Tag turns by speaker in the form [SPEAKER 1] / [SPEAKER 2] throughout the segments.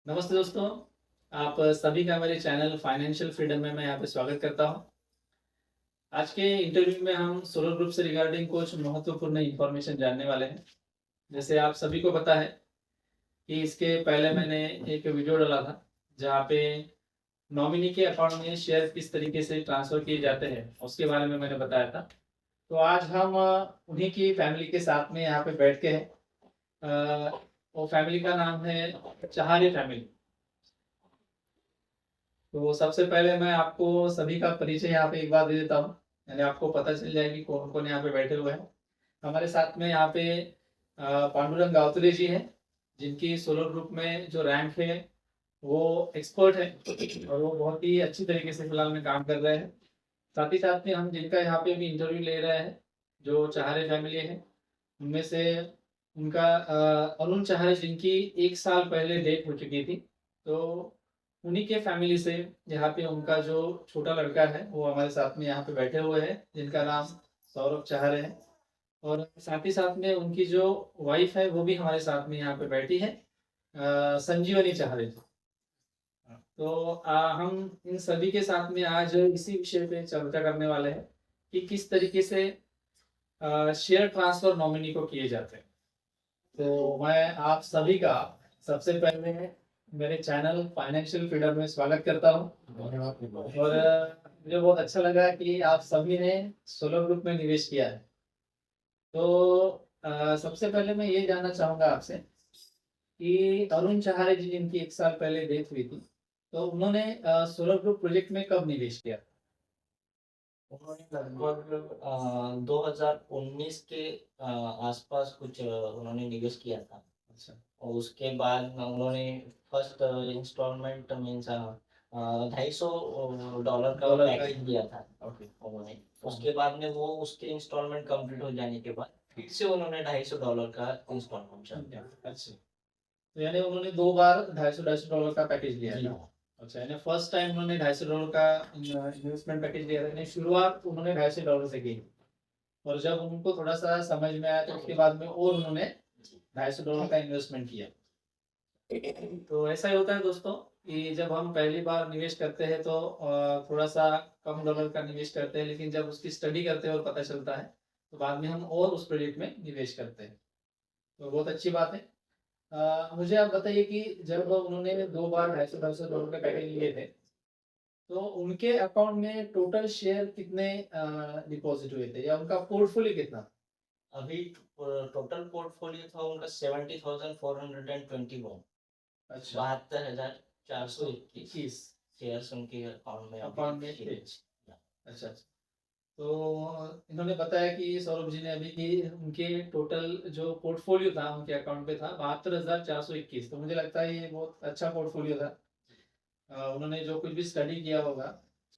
[SPEAKER 1] नमस्ते दोस्तों। आप सभी का मेरे चैनल फाइनेंशियल फ्रीडम में मैं यहाँ पे स्वागत करता हूँ। आज के इंटरव्यू में हम सोलर ग्रुप से रिगार्डिंग कुछ महत्वपूर्ण इंफॉर्मेशन जानने वाले हैं। जैसे आप सभी को पता है कि इसके पहले मैंने एक वीडियो डाला था जहाँ पे नॉमिनी के अकाउंट में शेयर किस तरीके से ट्रांसफर किए जाते हैं उसके बारे में मैंने बताया था। तो आज हम उन्हीं की फैमिली के साथ में यहाँ पे बैठ के हैं। वो फैमिली का नाम है चाहारे फैमिली। तो सबसे पहले मैं आपको सभी का परिचय यहाँ पे एक बार दे देता हूँ, यानी आपको पता चल जाएगी कौन कौन यहाँ पे बैठे हुए हैं। हमारे साथ में यहाँ पे पांडुरंग गावतले जी हैं, जिनकी सोलर ग्रुप में जो रैंक है वो एक्सपर्ट है और वो बहुत ही अच्छी तरीके से फिलहाल में काम कर रहे हैं। साथ ही साथ में हम जिनका यहाँ पे भी इंटरव्यू ले रहे हैं, जो चाहरे फैमिली है, उनमें से उनका अरुण चाहरे जिनकी 1 साल पहले डेथ हो चुकी थी। तो उन्हीं के फैमिली से यहाँ पे उनका जो छोटा लड़का है वो हमारे साथ में यहाँ पे बैठे हुए हैं, जिनका नाम सौरभ चाहरे है। और साथ ही साथ में उनकी जो वाइफ है वो भी हमारे साथ में यहाँ पे बैठी है, संजीवनी चाहरे। तो हम इन सभी के साथ में आज इसी विषय पे चर्चा करने वाले हैं कि किस तरीके से शेयर ट्रांसफर नॉमिनी को किए जाते हैं। तो मैं आप सभी का सबसे पहले मेरे चैनल फाइनेंशियल फ्रीडम में स्वागत करता हूँ। और मुझे बहुत अच्छा लगा कि आप सभी ने सोलर ग्रुप में निवेश किया है। तो सबसे पहले मैं ये जानना चाहूंगा आपसे कि अरुण चाहरे जी जिनकी 1 साल पहले डेथ हुई थी, तो उन्होंने सोलर ग्रुप प्रोजेक्ट में कब निवेश किया?
[SPEAKER 2] उन्होंने लगभग 2019 के आसपास कुछ उन्होंने निवेश किया था।
[SPEAKER 1] अच्छा।
[SPEAKER 2] और उसके बाद उन्होंने फर्स्ट इंस्टॉलमेंट मीन्स $250 का
[SPEAKER 1] डॉलर का।
[SPEAKER 2] पैकेज दिया था
[SPEAKER 1] ओके।
[SPEAKER 2] उन्होंने। उसके बाद में वो उसके इंस्टॉलमेंट कंप्लीट हो जाने के बाद फिर से उन्होंने $250 का इंस्टॉलमेंट चालू।
[SPEAKER 1] अच्छा, तो यानी उन्होंने 2 बार $250 का पैकेज लिया
[SPEAKER 2] जी
[SPEAKER 1] था।
[SPEAKER 2] हाँ।
[SPEAKER 1] अच्छा, यानी फर्स्ट टाइम उन्होंने $250 का इन्वेस्टमेंट पैकेज लिया था, यानी शुरुआत उन्होंने $250 से की। और जब उनको थोड़ा सा समझ में आया तो उसके बाद में और उन्होंने $250 का इन्वेस्टमेंट किया। तो ऐसा ही होता है दोस्तों कि जब हम पहली बार निवेश करते हैं तो थोड़ा सा कम डॉलर का निवेश करते हैं, लेकिन जब उसकी स्टडी करते हैं और पता चलता है तो बाद में हम और उस प्रोजेक्ट में निवेश करते हैं। तो बहुत अच्छी बात है। मुझे आप बताइए कि जब उन्होंने 2 बार $250 के पैकेज लिए थे, तो उनके अकाउंट में टोटल शेयर कितने डिपॉजिट हुए थे या उनका पोर्टफोलियो कितना?
[SPEAKER 2] अभी टोटल पोर्टफोलियो था उनका 70,421।
[SPEAKER 1] अच्छा।
[SPEAKER 2] 72,421
[SPEAKER 1] 21
[SPEAKER 2] शेयर्स उनके अकाउंट में
[SPEAKER 1] अकाउंट में
[SPEAKER 2] अभी
[SPEAKER 1] थे।
[SPEAKER 2] शेयर्स।
[SPEAKER 1] अच्छा अच्छा। तो इन्होंने बताया कि सौरभ जी ने अभी कि उनके टोटल जो पोर्टफोलियो था उनके अकाउंट पे था 72,421। तो मुझे लगता है ये बहुत अच्छा पोर्टफोलियो था। उन्होंने जो कुछ भी स्टडी किया होगा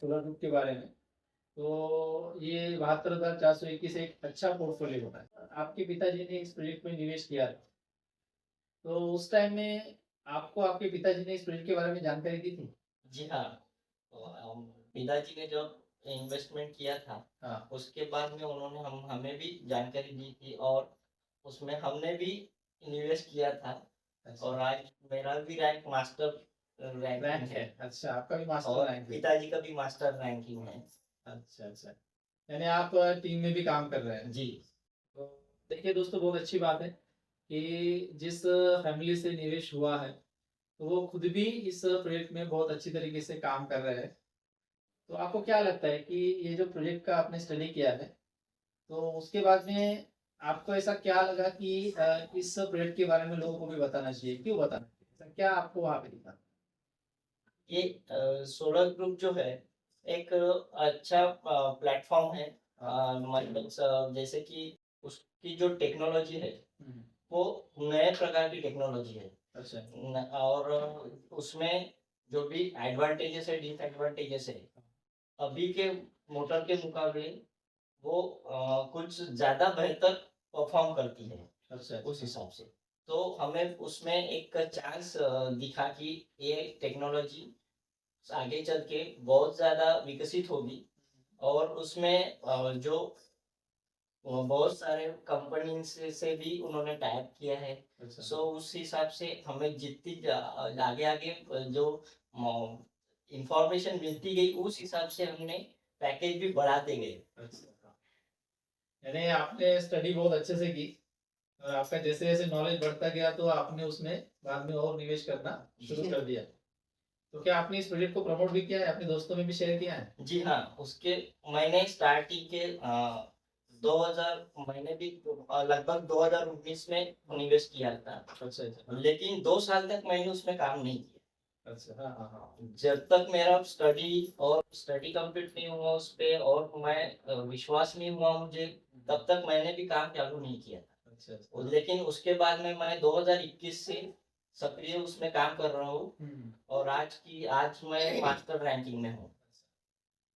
[SPEAKER 1] सोलर ग्रुप के बारे में, तो ये 72,421 एक अच्छा पोर्टफोलियो होता है। आपके पिताजी ने इस प्रोजेक्ट में निवेश किया था, तो उस टाइम में आपको आपके पिताजी ने इस प्रोजेक्ट के बारे में जानकारी दी थी?
[SPEAKER 2] जी हाँ। तो पिताजी ने जब इन्वेस्टमेंट किया था,
[SPEAKER 1] हाँ।
[SPEAKER 2] उसके बाद में उन्होंने हमें भी जानकारी दी थी और उसमें हमने भी निवेश किया था।
[SPEAKER 1] अच्छा।
[SPEAKER 2] और आज मेरा भी रैंक मास्टर रैंक
[SPEAKER 1] रैंक
[SPEAKER 2] में
[SPEAKER 1] है।
[SPEAKER 2] है
[SPEAKER 1] अच्छा, आपका भी मास्टर
[SPEAKER 2] और
[SPEAKER 1] रैंक है।
[SPEAKER 2] पिताजी का भी मास्टर रैंकिंग है।
[SPEAKER 1] अच्छा अच्छा, यानी आप टीम में भी काम कर रहे हैं।
[SPEAKER 2] जी।
[SPEAKER 1] तो देखिए दोस्तों, बहुत अच्छी बात है कि जिस फैमिली से निवेश हुआ है तो वो खुद भी इस प्रोजेक्ट में बहुत अच्छी तरीके से काम कर रहे हैं। तो आपको क्या लगता है कि ये जो प्रोजेक्ट का आपने स्टडी किया है, तो उसके बाद में आपको ऐसा क्या लगा कि इस प्रोजेक्ट के बारे में लोगों को भी बताना चाहिए? क्यों बताना चाहिए? ऐसा क्या आपको वहाँ पे दिखा?
[SPEAKER 2] ये सोलर ग्रुप जो है एक अच्छा प्लेटफॉर्म है। मतलब जैसे कि उसकी जो टेक्नोलॉजी है
[SPEAKER 1] हम्म।
[SPEAKER 2] वो नए प्रकार की टेक्नोलॉजी है।
[SPEAKER 1] अच्छा।
[SPEAKER 2] और उसमें जो भी एडवांटेजेस है डिसएडवांटेजेस है अभी के मोटर के मुकाबले वो कुछ ज़्यादा बेहतर परफॉर्म करती है
[SPEAKER 1] अच्छा
[SPEAKER 2] उस
[SPEAKER 1] अच्छा।
[SPEAKER 2] हिसाब से। तो हमें उसमें एक चांस दिखा कि ये टेक्नोलॉजी आगे चल के बहुत ज़्यादा विकसित होगी और उसमें जो वो बहुत सारे कंपनी से भी उन्होंने टाइप किया है।
[SPEAKER 1] अच्छा।
[SPEAKER 2] सो उस हिसाब से हमें जितनी आगे आगे जो इंफॉर्मेशन मिलती गई उस हिसाब से हमने पैकेज भी बढ़ाते गए।
[SPEAKER 1] अच्छा, यानी आपने स्टडी बहुत अच्छे से की और आपका जैसे जैसे नॉलेज बढ़ता गया तो आपने उसमें बाद में और निवेश करना शुरू कर दिया। तो क्या आपने इस प्रोजेक्ट को प्रमोट भी किया है, अपने दोस्तों में भी शेयर किया है?
[SPEAKER 2] जी हाँ, उसके मैंने स्टार्टिंग के 2000 मैंने भी लगभग 2019 में निवेश किया था।
[SPEAKER 1] अच्छा अच्छा।
[SPEAKER 2] लेकिन 2 साल तक मैंने उसमें काम नहीं किया।
[SPEAKER 1] अच्छा हाँ हाँ हाँ।
[SPEAKER 2] जब तक मेरा स्टडी कंप्लीट नहीं हुआ उस पे और मैं विश्वास नहीं हुआ मुझे, तब तक मैंने भी काम चालू नहीं किया था।
[SPEAKER 1] अच्छा अच्छा।
[SPEAKER 2] लेकिन उसके बाद में मैं 2021 से सक्रिय उसमें काम कर रहा हूँ और आज मैं मास्टर रैंकिंग में हूँ।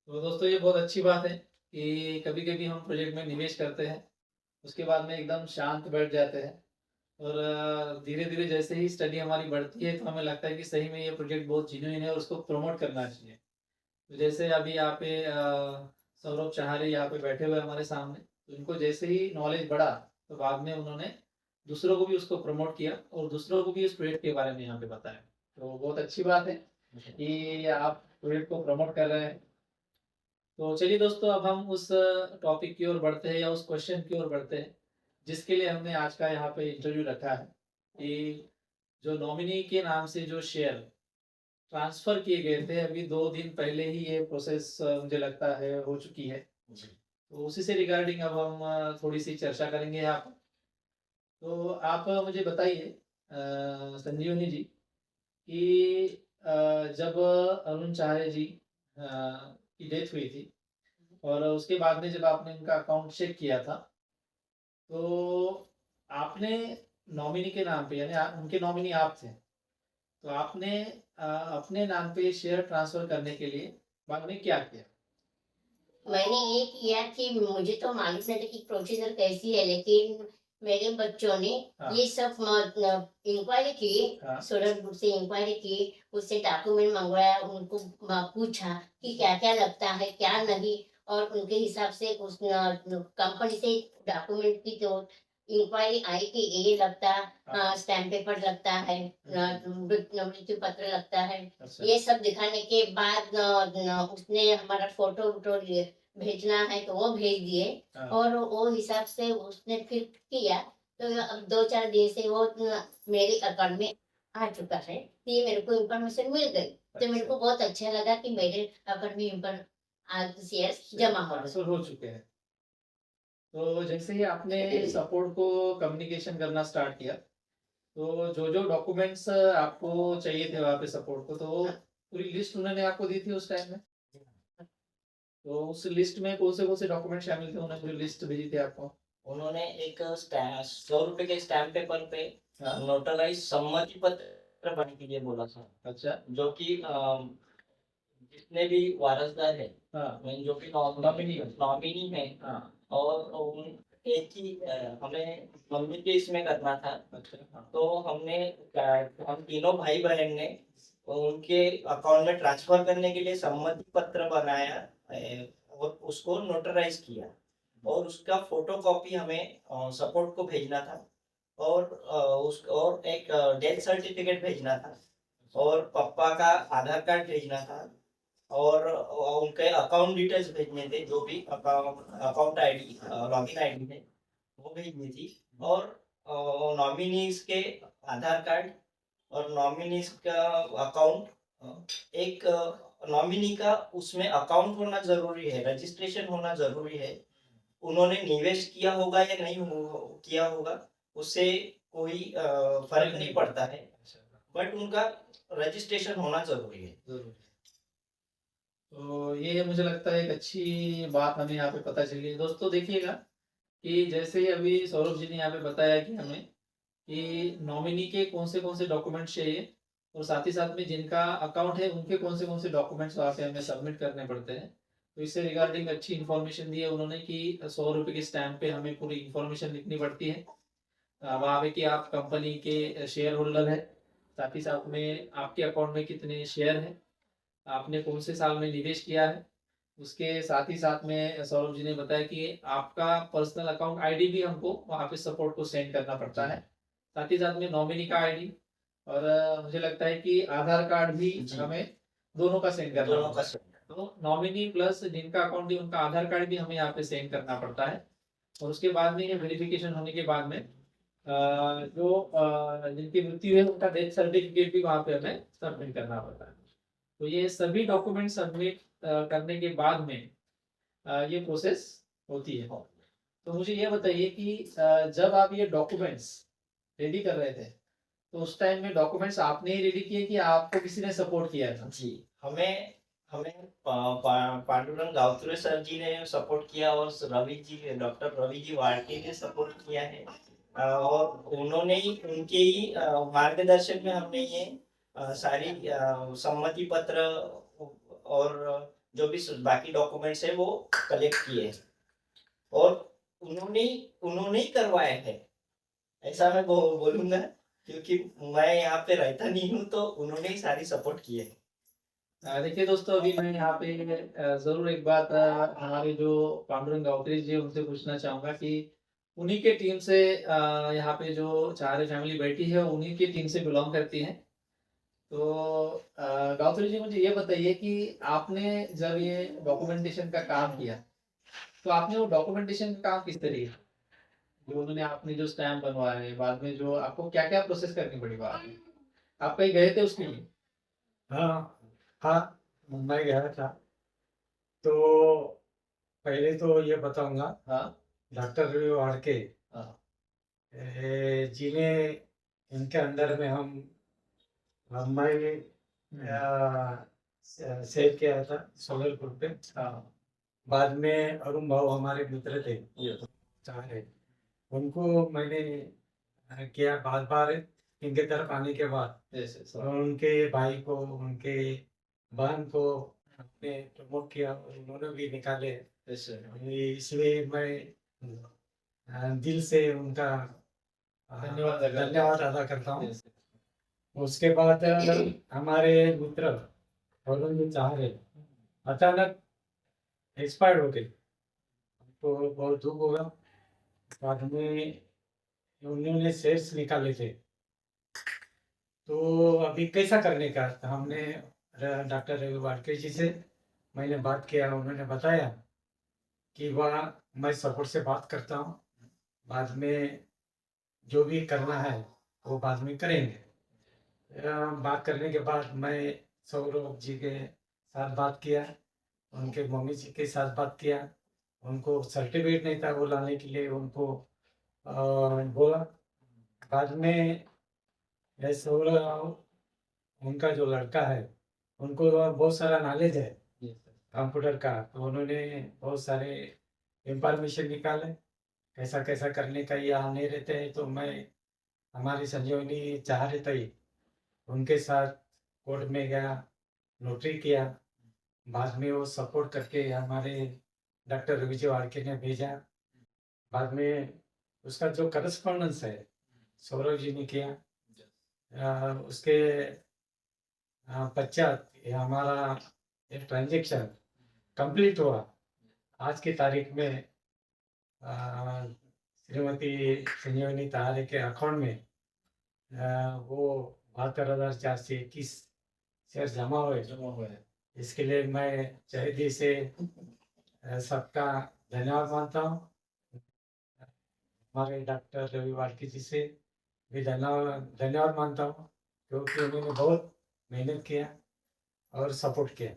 [SPEAKER 1] तो दोस्तों ये बहुत अच्छी बात है कि कभी-कभी हम प्रोजेक्ट में निवेश करते हैं, उसके बाद में एकदम शांत बैठ जाते हैं और धीरे-धीरे जैसे ही स्टडी हमारी बढ़ती है तो हमें लगता है कि सही में ये प्रोजेक्ट बहुत जेन्युइन है और उसको प्रमोट करना चाहिए। तो जैसे अभी यहाँ पे सौरभ चहारे यहाँ पे बैठे हुए हैं हमारे सामने, तो इनको जैसे ही नॉलेज बढ़ा तो बाद में उन्होंने दूसरों को भी उसको प्रमोट किया और दूसरों को भी इस प्रोजेक्ट के बारे में यहाँ पे बताया। तो बहुत अच्छी बात है कि आप प्रोजेक्ट को प्रमोट कर रहे हैं। तो चलिए दोस्तों अब हम उस टॉपिक की ओर बढ़ते हैं या उस क्वेश्चन की ओर बढ़ते हैं जिसके लिए हमने आज का यहाँ पे इंटरव्यू रखा है कि जो नॉमिनी के नाम से जो शेयर ट्रांसफर किए गए थे अभी 2 दिन पहले ही ये प्रोसेस मुझे लगता है हो चुकी है।
[SPEAKER 2] जी।
[SPEAKER 1] तो उसी से रिगार्डिंग अब हम थोड़ी सी चर्चा करेंगे यहाँ पर। तो आप मुझे बताइए संजीवनी जी कि जब अरुण चाहे जी की डेथ हुई थी और उसके बाद में जब आपने उनका अकाउंट चेक किया था तो आपने नॉमिनी के नाम पे यानी उनके नॉमिनी आप थे तो आपने अपने नाम पे शेयर ट्रांसफर करने के लिए बाद में क्या किया?
[SPEAKER 3] मैंने ये किया कि मुझे तो मालूम नहीं था कि प्रोसीजर कैसी है, लेकिन मेरे बच्चों ने
[SPEAKER 1] हाँ
[SPEAKER 3] ये सब इंक्वायरी की,
[SPEAKER 1] हाँ
[SPEAKER 3] सूरज ग्रुप से इंक्वायरी की, उससे डॉक्यूमेंट मंगवाया, उनको पूछा कि क्या क्या लगता है क्या नहीं, और उनके हिसाब से उस कंपनी से डॉक्यूमेंट की जो इंक्वायरी आई कि ये लगता,
[SPEAKER 1] हाँ
[SPEAKER 3] स्टैम्प पेपर लगता है, मृत्यु पत्र लगता है।
[SPEAKER 1] अच्छा
[SPEAKER 3] ये सब दिखाने के बाद उसने हमारा फोटो वोटो भेजना है तो वो भेज दिए,
[SPEAKER 1] हाँ
[SPEAKER 3] और वो हिसाब से उसने फिर किया। तो अब 2-4 दिन से वो मेरे अकाउंट में आ चुका है, तो ये मेरे को इन्फॉर्मेशन मिल गई। तो मेरे को
[SPEAKER 1] अच्छा
[SPEAKER 3] बहुत अच्छा लगा कि मेरे अकाउंट में शेयर जमा हो गए।
[SPEAKER 1] ट्रांसफर हो चुके हैं। तो जैसे ही आपने सपोर्ट को कम्युनिकेशन करना स्टार्ट किया तो जो जो डॉक्यूमेंट्स आपको चाहिए थे वहाँ पे सपोर्ट को तो वो पूरी लिस्ट उन्होंने आपको दी थी उस टाइम में? तो उस लिस्ट में कौन से डॉक्यूमेंट शामिल थे, उन्होंने जो लिस्ट भेजी थी आपको?
[SPEAKER 2] उन्होंने एक 100 रुपए के स्टैम्प पेपर पे
[SPEAKER 1] हाँ
[SPEAKER 2] नोटराइज सम्मति पत्र बनने के लिए बोला था,
[SPEAKER 1] अच्छा
[SPEAKER 2] जो कि जितने भी वारसदार है,
[SPEAKER 1] हाँ
[SPEAKER 2] जो कि
[SPEAKER 1] नॉमिनी
[SPEAKER 2] नॉमिनी है,
[SPEAKER 1] हाँ
[SPEAKER 2] और एक ही हमें मम्मी के इसमें करना था।
[SPEAKER 1] अच्छा हाँ
[SPEAKER 2] तो हम तीनों भाई बहन ने उनके अकाउंट में ट्रांसफर करने के लिए सम्मति पत्र बनाया, और उसको नोटराइज किया, और उसका फोटो कॉपी हमें सपोर्ट को भेजना था, और एक डेथ सर्टिफिकेट भेजना था, और पापा का आधार कार्ड भेजना था, और उनके अकाउंट डिटेल्स भेजने थे, जो भी अकाउंट आईडी लॉगिन आईडी है वो भेजनी थी, और नॉमिनीज के आधार कार्ड और नॉमिनीज का अकाउंट, एक नॉमिनी का उसमें अकाउंट होना जरूरी है, रजिस्ट्रेशन होना जरूरी है। उन्होंने निवेश किया होगा या नहीं किया होगा उससे कोई फर्क नहीं पड़ता है, बट उनका रजिस्ट्रेशन होना जरूरी है।
[SPEAKER 1] जरूर। तो ये मुझे लगता है एक अच्छी बात हमें यहाँ पे पता चली। दोस्तों देखिएगा कि जैसे ही अभी सौरभ जी ने यहाँ पे बताया कि हमें कि नॉमिनी के कौन से डॉक्यूमेंट चाहिए और साथ ही साथ में जिनका अकाउंट है उनके कौन से डॉक्यूमेंट्स वहाँ पे हमें सबमिट करने पड़ते हैं। तो इससे रिगार्डिंग अच्छी इन्फॉर्मेशन दी है उन्होंने कि 100 रुपये के स्टैम्प पे हमें पूरी इन्फॉर्मेशन लिखनी पड़ती है वहाँ पे कि आप कंपनी के शेयर होल्डर है, साथ ही साथ में आपके अकाउंट में कितने शेयर हैं, आपने कौन से साल में निवेश किया है उसके साथ ही साथ में सौरभ जी ने बताया कि आपका पर्सनल अकाउंट आईडी भी हमको वहाँ पे सपोर्ट को सेंड करना पड़ता है, साथ ही साथ में नॉमिनी का आईडी, और मुझे लगता है कि आधार कार्ड भी
[SPEAKER 2] जी।
[SPEAKER 1] हमें दोनों का सेंड करना
[SPEAKER 2] दोनों
[SPEAKER 1] पड़ता
[SPEAKER 2] का
[SPEAKER 1] है। तो नॉमिनी प्लस जिनका अकाउंट है उनका आधार कार्ड भी हमें यहाँ पे सेंड करना पड़ता है, और उसके बाद में ये वेरिफिकेशन होने के बाद में जिनकी मृत्यु है उनका डेथ सर्टिफिकेट भी वहाँ पे हमें सबमिट करना पड़ता है। तो ये सभी डॉक्यूमेंट सबमिट करने के बाद में ये प्रोसेस होती है। तो मुझे ये बताइए कि जब आप ये डॉक्यूमेंट्स रेडी कर रहे थे, तो उस टाइम में डॉक्यूमेंट्स आपने ही रेडी किए कि आपको किसी ने सपोर्ट किया था?
[SPEAKER 2] जी, हमें हमें पांडुरंग गावतुरे सर जी ने सपोर्ट किया और डॉक्टर रवि जी वार्के ने सपोर्ट किया है। और उन्होंने ही उनके ही मार्गदर्शन में हमने ये सारी सम्मति पत्र और जो भी बाकी डॉक्यूमेंट्स है वो कलेक्ट किए हैं। और उन्होंने ही करवाए हैं, ऐसा मैं बोलूंगा, क्योंकि मैं यहाँ पे रहता नहीं हूँ, तो उन्होंने ही सारी सपोर्ट की है।
[SPEAKER 1] देखिए दोस्तों, अभी मैं यहाँ पे जरूर एक बात हमारे जो पांडुरंग गावतरे जी उनसे पूछना चाहूंगा कि उन्हीं के टीम से यहाँ पे जो चारे फैमिली बैठी है उन्हीं की टीम से बिलोंग करती है। तो गावतरे जी, मुझे ये बताइए कि आपने जब ये डॉक्यूमेंटेशन का काम किया, तो आपने वो डॉक्यूमेंटेशन का काम किस तरीके से, जो उन्होंने आपने जो स्टैम्प बनवाए, बाद में जो आपको क्या क्या प्रोसेस करनी पड़ी बाद में, आप कहीं गए थे उसके लिए?
[SPEAKER 4] हाँ हाँ, मुंबई गया था। तो पहले तो ये बताऊंगा,
[SPEAKER 1] हाँ
[SPEAKER 4] डॉक्टर रवि वाड़के
[SPEAKER 1] हाँ
[SPEAKER 4] जिन्हें इनके अंडर में मैं सेव किया था सोलरपुर पे।
[SPEAKER 1] हाँ
[SPEAKER 4] बाद में अरुण भाव हमारे मित्र थे,
[SPEAKER 1] ये
[SPEAKER 4] चाहे उनको मैंने किया बार बार इनके तरफ आने के बाद।
[SPEAKER 1] जैसे
[SPEAKER 4] और उनके भाई को, उनके बहन को हमने प्रमोट किया और उन्होंने भी निकाले।
[SPEAKER 1] जैसे
[SPEAKER 4] इसलिए मैं दिल से उनका धन्यवाद अदा करता हूँ। उसके बाद हमारे मित्र वरुण जी चाहरे अचानक एक्सपायर हो गए, तो बहुत दुख होगा। बाद में उन्होंने शेयर्स निकाले थे, तो अभी कैसा करने का, तो हमने डॉक्टर रवि वाड़के जी से मैंने बात किया। उन्होंने बताया कि वह मैं सपोर्ट से बात करता हूँ, बाद में जो भी करना है वो बाद में करेंगे। बात करने के बाद मैं सौरभ जी के साथ बात किया, उनके मम्मी जी के साथ बात किया। उनको सर्टिफिकेट नहीं था वो लाने के लिए, उनको बोला। बाद में सौरभ, उनका जो लड़का है, उनको बहुत सारा नॉलेज है कंप्यूटर का, तो उन्होंने बहुत सारे इंफॉर्मेशन निकाले कैसा कैसा करने का। ये आने रहते हैं, तो मैं हमारी संजीवनी चाह रहे थे, उनके साथ कोर्ट में गया, नोटरी किया। बाद में वो सपोर्ट करके हमारे डॉक्टर रवि जी वाड़के ने भेजा। बाद में उसका जो करस्पॉन्डेंस है सौरभ जी ने किया। उसके पश्चात हमारा एक ट्रांजेक्शन कंप्लीट हुआ। आज की तारीख में श्रीमती संजीवनी तारे के अकाउंट में वो 72,421 शेयर जमा हुए। इसके लिए मैं तहे दिल से सबका धन्यवाद मानता हूँ। हमारे डॉक्टर रवि वाड़के जी से भी धन्यवाद मानता हूँ, क्योंकि उन्होंने बहुत मेहनत किया और सपोर्ट किया।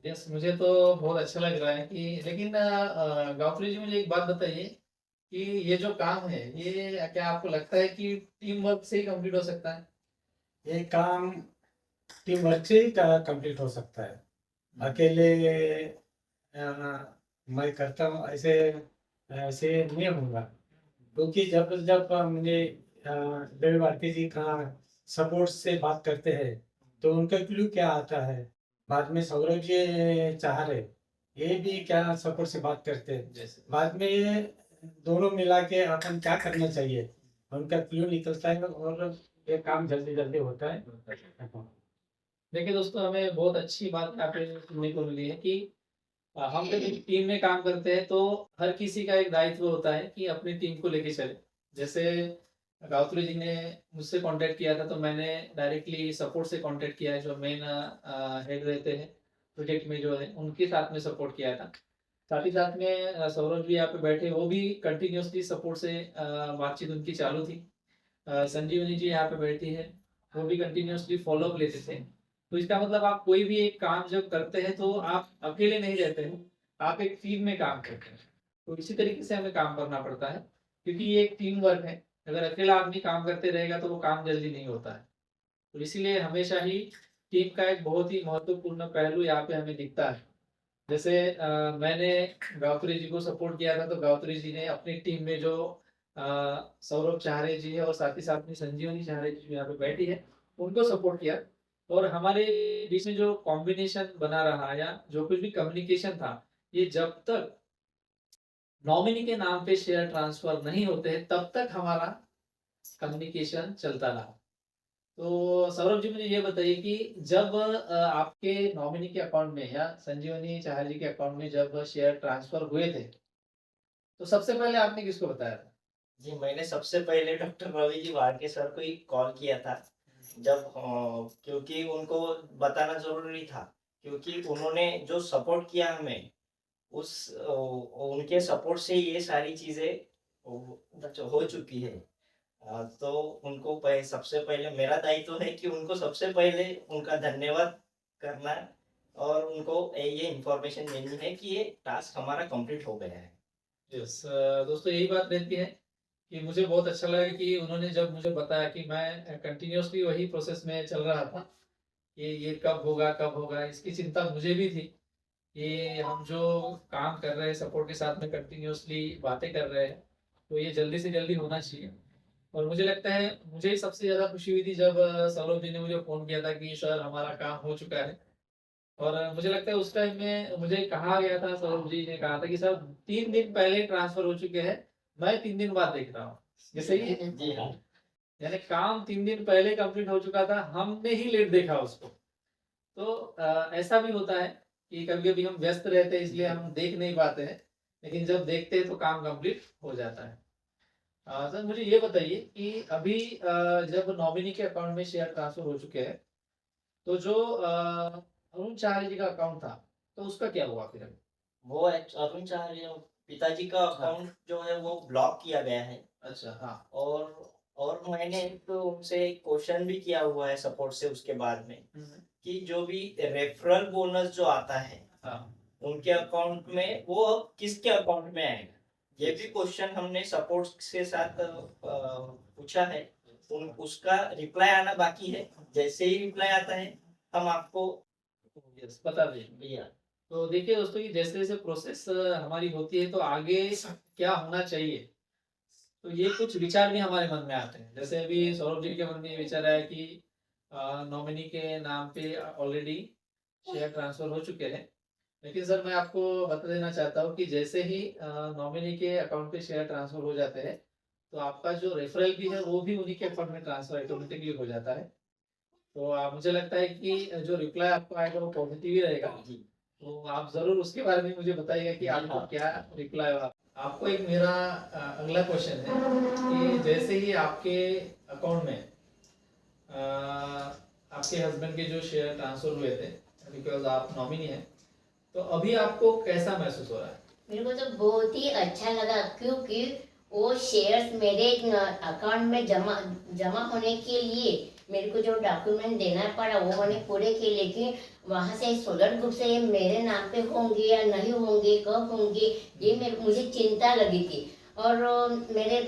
[SPEAKER 1] यस, मुझे तो बहुत अच्छा लग रहा है कि, लेकिन गायत्री जी, मुझे एक बात बताइए कि ये जो काम है, ये क्या आपको लगता है कि टीम वर्क से ही कंप्लीट हो सकता है?
[SPEAKER 4] ये काम टीम वर्क से ही कंप्लीट हो सकता है। अकेले मैं करता हूँ ऐसे ऐसे नहीं होगा, क्योंकि जब जब मुझे रवि वाड़के जी का सपोर्ट से बात करते हैं, तो उनका क्लू क्या आता है। बाद में सौरभ जी चाह रहे, ये भी क्या सपोर्ट से बात करते हैं।
[SPEAKER 1] जैसे
[SPEAKER 4] बाद में ये दोनों मिला के अपन क्या करना चाहिए, उनका क्लू निकलता है और ये काम जल्दी जल्दी होता है।
[SPEAKER 1] देखिए दोस्तों, हमें बहुत अच्छी बात यहाँ पे सुनने को मिली है कि हम जब एक टीम में काम करते हैं तो हर किसी का एक दायित्व होता है कि अपनी टीम को लेके चले। जैसे गायत्री जी ने मुझसे कांटेक्ट किया था, तो मैंने डायरेक्टली सपोर्ट से कांटेक्ट किया है, जो मेन हेड रहते हैं प्रोजेक्ट में जो है, उनके साथ में सपोर्ट किया था। साथ ही साथ में सौरभ भी यहाँ पे बैठे, वो भी कंटिन्यूअसली सपोर्ट से बातचीत उनकी चालू थी। संजीवनी जी यहाँ पे बैठी है, वो भी कंटिन्यूअसली फॉलोअप लेते थे। तो इसका मतलब आप कोई भी एक काम जब करते हैं तो आप अकेले नहीं रहते हैं, आप एक टीम में काम करते हैं। तो इसी तरीके से हमें काम करना पड़ता है, क्योंकि ये एक टीम वर्क है। अगर अकेला आदमी काम करते रहेगा तो वो काम जल्दी नहीं होता है। तो इसीलिए हमेशा ही टीम का एक बहुत ही महत्वपूर्ण पहलू यहाँ पे हमें दिखता है। जैसे मैंने गायत्री जी को सपोर्ट किया था, तो गायत्री जी ने अपनी टीम में जो सौरभ चाहरे जी है और साथ ही साथ में संजीवनी चाहरे जी जो यहाँ पे बैठी है, उनको सपोर्ट किया। और हमारे बीच में जो कॉम्बिनेशन बना रहा या जो कुछ भी कम्युनिकेशन था, ये जब तक नॉमिनी के नाम पे शेयर ट्रांसफर नहीं होते हैं तब तक हमारा कम्युनिकेशन चलता रहा। तो सौरभ जी, मुझे ये बताइए कि जब आपके नॉमिनी के अकाउंट में या संजीवनी चाहर जी के अकाउंट में जब शेयर ट्रांसफर हुए थे, तो सबसे पहले आपने किसको बताया था?
[SPEAKER 2] जी, मैंने सबसे पहले डॉक्टर रवि जी वाड़के सर को ही कॉल किया था, जब क्योंकि उनको बताना जरूरी था, क्योंकि उन्होंने जो सपोर्ट किया हमें, उस उनके सपोर्ट से ये सारी चीजें हो चुकी है। तो उनको सबसे पहले मेरा दायित्व है कि उनको सबसे पहले उनका धन्यवाद करना और उनको ये इंफॉर्मेशन देनी है कि ये टास्क हमारा कंप्लीट हो गया है।
[SPEAKER 1] यस दोस्तों, यही बात रहती है कि मुझे बहुत अच्छा लगा कि उन्होंने जब मुझे बताया कि मैं कंटिन्यूअसली वही प्रोसेस में चल रहा था कि ये कब होगा, इसकी चिंता मुझे भी थी। ये हम जो काम कर रहे हैं सपोर्ट के साथ में कंटिन्यूअसली बातें कर रहे हैं, तो ये जल्दी से जल्दी होना चाहिए। और मुझे लगता है, मुझे ही सबसे ज़्यादा खुशी हुई थी जब सौरभ जी ने मुझे फ़ोन किया था कि सर हमारा काम हो चुका है। और मुझे लगता है उस टाइम में मुझे कहा गया था, सौरभ जी ने कहा था कि सर 3 दिन पहले ट्रांसफ़र हो चुके हैं, मैं 3 दिन बाद देख रहा हूँ। ये सही है?
[SPEAKER 2] जी हाँ।
[SPEAKER 1] यानी काम 3 दिन पहले कंप्लीट हो चुका था, हमने ही लेट देखा उसको। तो ऐसा भी होता है कि कभी-कभी हम व्यस्त रहते हैं, इसलिए हम देख नहीं पाते हैं, लेकिन जब देखते हैं तो काम कंप्लीट हो जाता है। सर मुझे ये बताइए कि अभी जब नॉमिनी के अकाउंट में शेयर ट्रांसफर हो चुके हैं, तो जो अरुण चाहरे जी का अकाउंट था, तो उसका क्या हुआ फिर अभी?
[SPEAKER 2] वो अरुण चाहरे पिताजी का अकाउंट जो है वो ब्लॉक किया गया है।
[SPEAKER 1] अच्छा, हाँ।
[SPEAKER 2] और मैंने तो उनसे क्वेश्चन भी किया हुआ है सपोर्ट से उसके बाद में, कि जो भी रेफरल बोनस जो आता है
[SPEAKER 1] हाँ।
[SPEAKER 2] उनके अकाउंट में, वो अब किसके अकाउंट में आएगा, ये भी क्वेश्चन हमने सपोर्ट के साथ पूछा है। उसका रिप्लाई आना बाकी है। जैसे ही रिप्लाई आता है हम आपको
[SPEAKER 1] यस, बता दीजिए।
[SPEAKER 2] भैया।
[SPEAKER 1] तो देखिए दोस्तों, ये जैसे-जैसे प्रोसेस हमारी होती है, तो आगे क्या होना चाहिए, तो ये कुछ विचार भी हमारे मन में आते हैं। जैसे अभी सौरभ जी के मन में ये विचार आया कि नॉमिनी के नाम पे ऑलरेडी शेयर ट्रांसफर हो चुके हैं। लेकिन सर मैं आपको बता देना चाहता हूँ कि जैसे ही नॉमिनी के अकाउंट पे शेयर ट्रांसफर हो जाते हैं, तो आपका जो रेफरल भी है वो भी उन्हीं के अकाउंट में ट्रांसफर ऑटोमेटिकली हो जाता है। तो मुझे लगता है कि जो रिप्लाई आपको आएगा वो पॉजिटिव ही रहेगा। तो आप ज़रूर उसके बारे में मुझे बताइएगा कि आपको क्या रिप्लाई हुआ। आपको एक मेरा अगला क्वेश्चन है कि जैसे ही आपके अकाउंट में आपके हस्बैंड के जो शेयर ट्रांसफर हुए थे, बिकॉज आप नॉमिनी हैं, तो अभी आपको कैसा महसूस हो रहा है?
[SPEAKER 3] मेरे को तो बहुत ही अच्छा लगा, क्योंकि वो शेयर्स मेरे अकाउंट में जमा होने के लिए मेरे को जो डॉक्यूमेंट देना पड़ा वो मैंने पूरे किए, लेकिन वहाँ से सोलर ग्रुप से ये मेरे नाम पे होंगे या नहीं होंगे, कब होंगे, ये मुझे चिंता लगी थी। और मेरे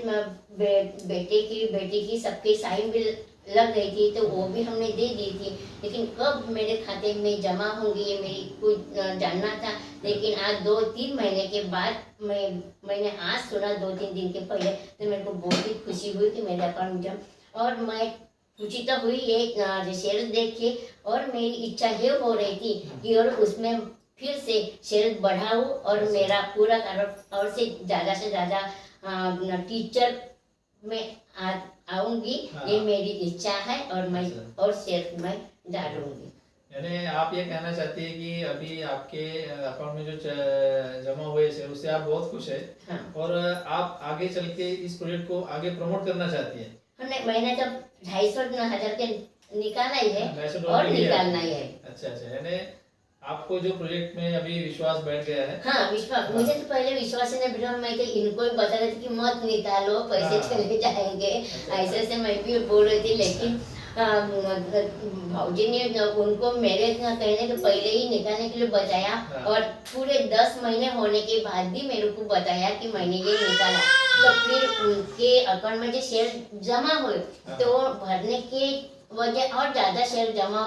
[SPEAKER 3] बेटे की सबके साइन भी लग गई थी, तो वो भी हमने दे दी थी, लेकिन कब मेरे खाते में जमा होंगी ये मेरी को जानना था। लेकिन आज 2-3 महीने के बाद मैंने आज सुना 2-3 दिन के पहले, तो मेरे को बहुत ही खुशी हुई कि मेरे अकाउंट में जमा। और मैं खुशी तो हुई ये शेयर देख के, और मेरी इच्छा ये हो रही थी कि और उसमें फिर से शेयर बढ़ाऊं और मेरा पूरा और से ज़्यादा टीचर में आऊंगी।
[SPEAKER 1] हाँ।
[SPEAKER 3] ये मेरी इच्छा है और मैं और शेयर में डालूंगी।
[SPEAKER 1] यानी आप ये कहना चाहती है कि अभी आपके अकाउंट में जो जमा हुए शेयर उससे आप बहुत खुश है
[SPEAKER 3] हाँ
[SPEAKER 1] और आप आगे चल के इस प्रोजेक्ट को आगे प्रमोट करना चाहती है।
[SPEAKER 3] हमने मैंने जब 250 के निकाला ही है
[SPEAKER 1] $250
[SPEAKER 3] और
[SPEAKER 1] के लिए
[SPEAKER 3] निकालना ही है।
[SPEAKER 1] अच्छा अच्छा, यानी आपको जो प्रोजेक्ट में अभी विश्वास बैठ गया है।
[SPEAKER 3] हाँ विश्वास, मुझे तो पहले विश्वास ही नहीं बैठा। मैं तो इनको ही बता रही थी कि मत निकालो, पैसे
[SPEAKER 1] हाँ।
[SPEAKER 3] चले जाएंगे,
[SPEAKER 1] अच्छा,
[SPEAKER 3] ऐसे से मैं भी बोल रही थी। लेकिन भाऊजी ने उनको मेरे कहने के पहले ही निकालने के लिए बताया
[SPEAKER 1] हाँ।
[SPEAKER 3] और पूरे 10 महीने होने के बाद भी मेरे को बताया कि मैंने ये निकाला। तो फिर उनके अकाउंट में जो शेयर जमा हुए
[SPEAKER 1] हाँ।
[SPEAKER 3] तो भरने के वजह और ज्यादा शेयर जमा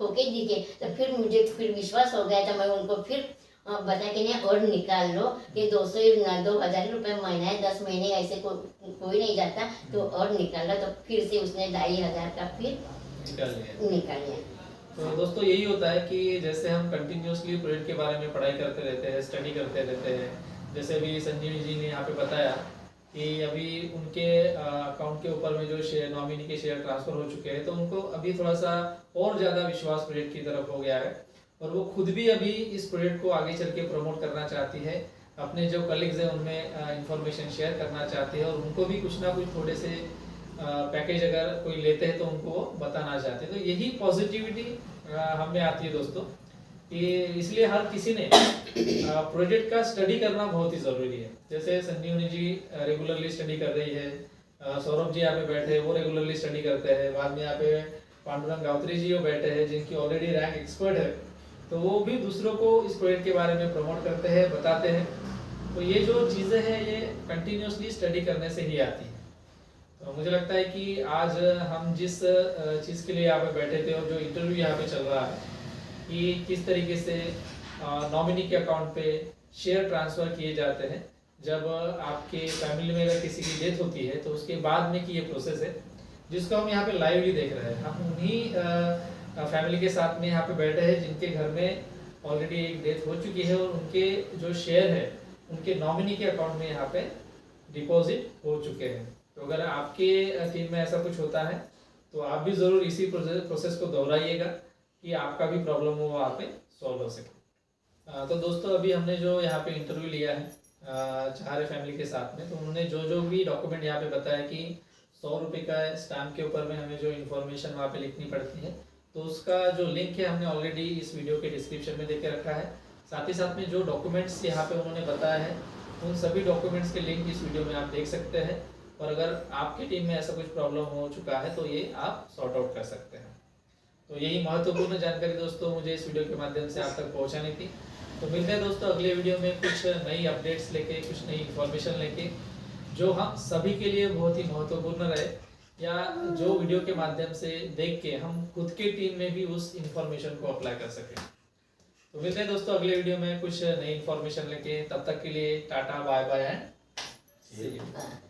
[SPEAKER 3] होके दिखे, तो फिर मुझे फिर विश्वास हो गया था। मैं उनको फिर बता के नहीं और निकाल लो, ये 2,000 रुपए महीना है, 10 महीने ऐसे कोई नहीं जाता, तो और निकाला। तो फिर से उसने 2,500 का फिर निकाल लिया।
[SPEAKER 1] तो दोस्तों यही होता है कि जैसे हम कंटिन्यूअसली प्रोजेक्ट के बारे में पढ़ाई करते रहते हैं, स्टडी करते रहते हैं। जैसे अभी संजीव जी ने यहाँ पे बताया कि अभी उनके अकाउंट के ऊपर में जो शेयर नॉमिनी के शेयर ट्रांसफर हो चुके हैं, तो उनको अभी थोड़ा सा और ज़्यादा विश्वास प्रोजेक्ट की तरफ हो गया है और वो खुद भी अभी इस प्रोजेक्ट को आगे चल के प्रमोट करना चाहती है। अपने जो कलीग्स हैं उनमें इंफॉर्मेशन शेयर करना चाहती है और उनको भी कुछ ना कुछ थोड़े से पैकेज अगर कोई लेते हैं तो उनको वो बताना चाहते हैं। तो यही पॉजिटिविटी हमें आती है दोस्तों, कि इसलिए हर किसी ने प्रोजेक्ट का स्टडी करना बहुत ही ज़रूरी है। जैसे संजीवनी जी रेगुलरली स्टडी कर रही है, सौरभ जी यहाँ पे बैठे हैं वो रेगुलरली स्टडी करते हैं, बाद में यहाँ पे पांडुरंग गावत्री जी वो बैठे हैं जिनकी ऑलरेडी रैंक एक्सपर्ट है, तो वो भी दूसरों को इस प्रोजेक्ट के बारे में प्रमोट करते हैं, बताते हैं। तो ये जो चीज़ें हैं ये कंटिन्यूसली स्टडी करने से ही आती है। तो मुझे लगता है कि आज हम जिस चीज़ के लिए यहाँ पे बैठे थे और जो इंटरव्यू यहाँ पे चल रहा है कि किस तरीके से नॉमिनी के अकाउंट पे शेयर ट्रांसफ़र किए जाते हैं, जब आपके फैमिली में अगर किसी की डेथ होती है तो उसके बाद में की ये प्रोसेस है जिसको हम यहाँ पे लाइवली देख रहे हैं। हम उन्हीं फैमिली के साथ में यहाँ पे बैठे हैं जिनके घर में ऑलरेडी एक डेथ हो चुकी है और उनके जो शेयर है उनके नॉमिनी के अकाउंट में यहाँ पे डिपॉजिट हो चुके हैं। तो अगर आपके टीम में ऐसा कुछ होता है तो आप भी ज़रूर इसी प्रोसेस को दोहराइएगा कि आपका भी प्रॉब्लम हो वहाँ पे सॉल्व हो सके। तो दोस्तों अभी हमने जो यहाँ पे इंटरव्यू लिया है चारे फैमिली के साथ में, तो उन्होंने जो भी डॉक्यूमेंट यहाँ पे बताया कि 100 रुपये का स्टैम्प के ऊपर में हमें जो इन्फॉर्मेशन वहाँ पे लिखनी पड़ती है, तो उसका जो लिंक है हमने ऑलरेडी इस वीडियो के डिस्क्रिप्शन में दे के रखा है। साथ ही साथ में जो डॉक्यूमेंट्स यहाँ पे उन्होंने बताया है उन सभी डॉक्यूमेंट्स के लिंक इस वीडियो में आप देख सकते हैं और अगर आपकी टीम में ऐसा कुछ प्रॉब्लम हो चुका है तो ये आप सॉर्ट आउट कर सकते हैं। तो यही महत्वपूर्ण जानकारी दोस्तों मुझे इस वीडियो के माध्यम से आप तक पहुंचानी थी। तो मिलते हैं दोस्तों अगले वीडियो में कुछ नई अपडेट्स लेके, कुछ नई इन्फॉर्मेशन लेके जो हम सभी के लिए बहुत ही महत्वपूर्ण रहे, या जो वीडियो के माध्यम से देख के हम खुद के टीम में भी उस इन्फॉर्मेशन को अप्लाई कर सकें। तो मिलते हैं दोस्तों अगले वीडियो में कुछ नई इन्फॉर्मेशन लेके, तब तक के लिए tata bye bye and see you.